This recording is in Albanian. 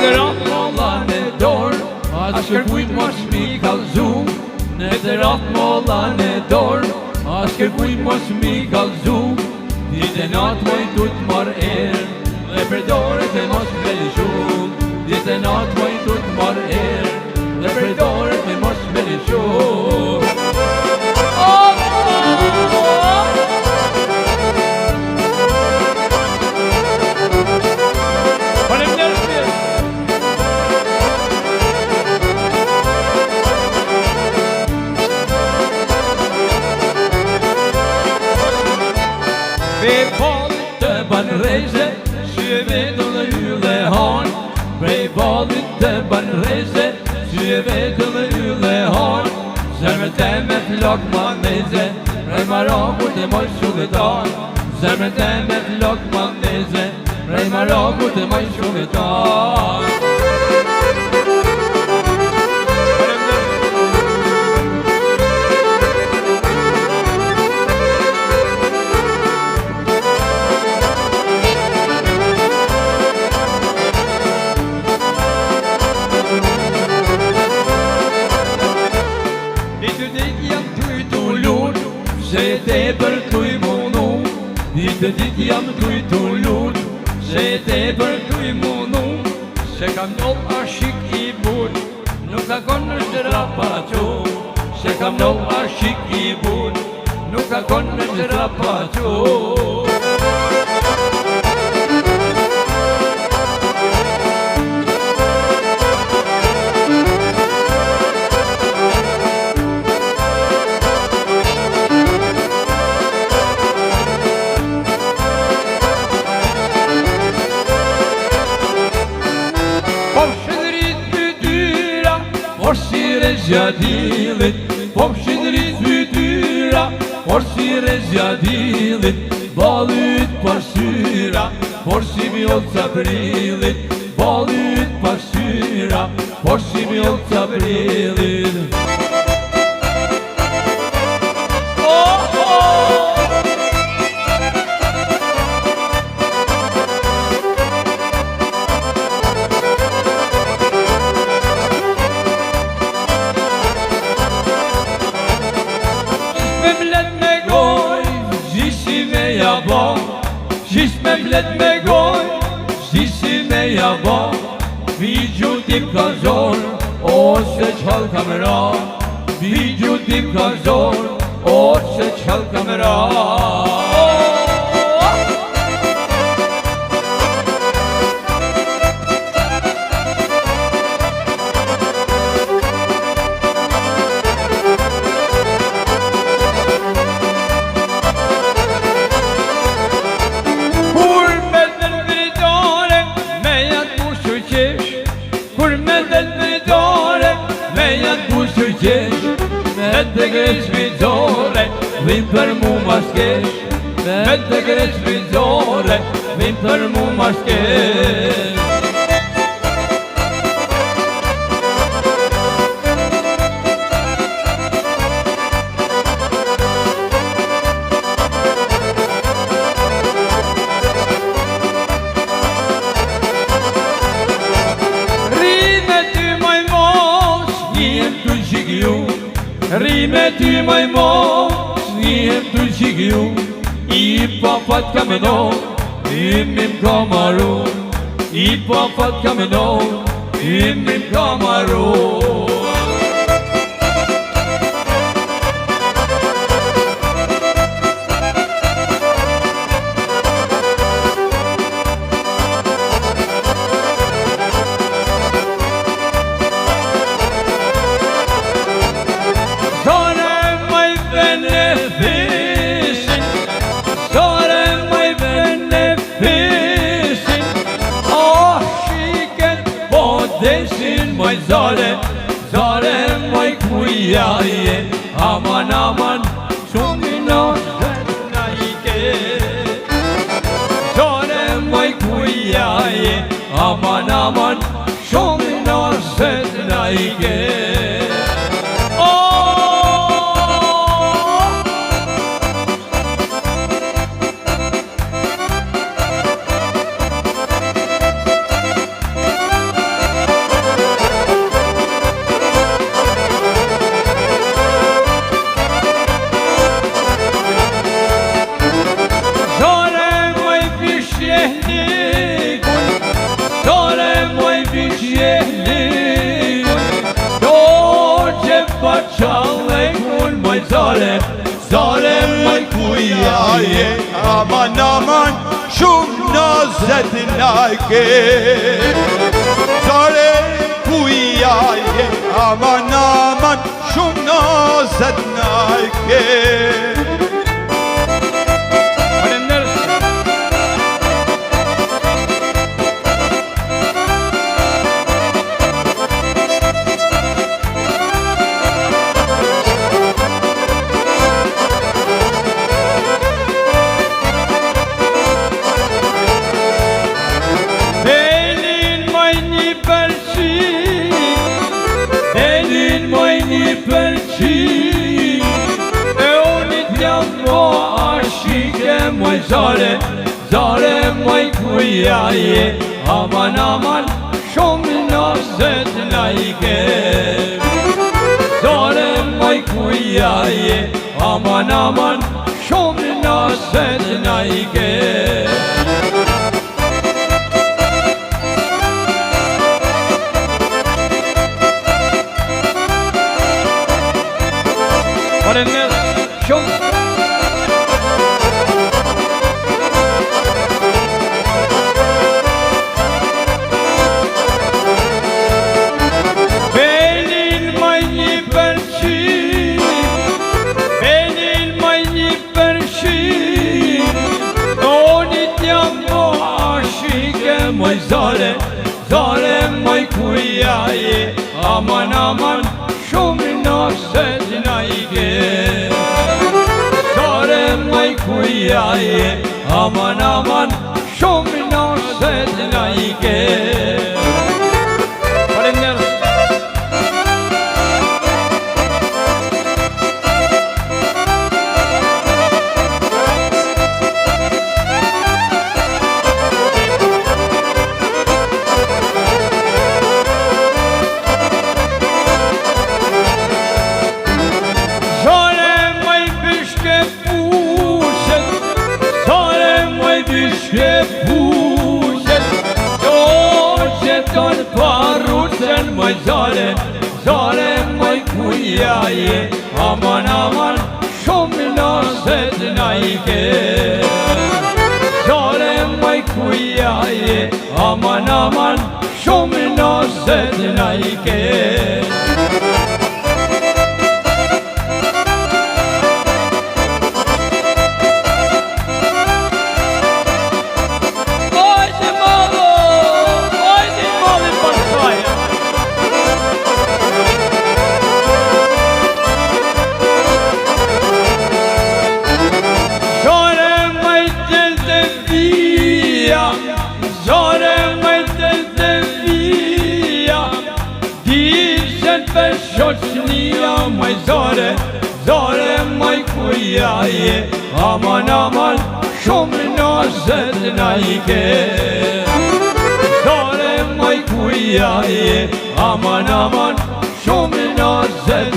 të ratë molla në dorë, as kërkujt mos mi kallzu. Në të ratë molla në dorë, as kërkujt mos mi kallzu. Ditë e natë moj tu të marrë erë, dhe për dorët e mos me lëshu. Ditë e natë moj tu të marrë erë, dhe për dorët e mos me lëshu. Prej ballit të ban reze, sy e vetën dhe ylle hanë. Prej ballit të ban reze, sy e vetën dhe ylle hanë. Zemrën te me flok mandeze, prej Marokut e moj shuletanë. Zemrën te me flok mandeze, prej Marokut e moj shuletanë. Se te për tuj munu, ditë dit jam tuj tu lut. Se te për tuj munu, se kam ndoll ashik i bun, nuk ka kon në shëra pa qu. Se kam ndoll ashik i bun, nuk ka kon në shëra pa qu. Por si rezjadilit, pop shidrit fytyra, por si rezjadilit, ballit pasyra, por si mjot aprilit, ballit pasyra, por si mjot aprilit. Shish me blet me goj, shishi me jabo. Vigju tim ka zorë, ose qëll kamera. Vigju tim ka zorë, ose qëll kamera. Me të greç vizore, vim për mu maskesh. Me të greç vizore, vim për mu maskesh. Rime ty maj mos, njëm të qikju. I papat ka me do, imim ka maru. I papat ka me do, imim ka maru. Zare, zare moj kujaje, aman aman, shumë i noshët na i ke. Zare moj kujaje, aman aman, shumë i noshët na i ke. qallë kun moj zare, zare moj kuja je. Aman aman shumë nazet nake, zare kuja je. Aman aman shumë nazet nake. Moj zare, zare moj kuja je. Aman aman shumë nazet nake, zare moj kuja je. Aman aman shumë nazet nake. Moj zare, zare moj kuja je. Aman aman shumë nazet nake, zare moj kuja je. Aman aman shumë nazet nake. Moj zare, zare moj kuja je. Aman aman shumë nazet nake, zare moj kuja je. Aman aman shumë nazet nake. Moj zare, zare moj kuja je. Aman aman shumë nazet nake, zare moj kuja je. Aman aman shumë nazet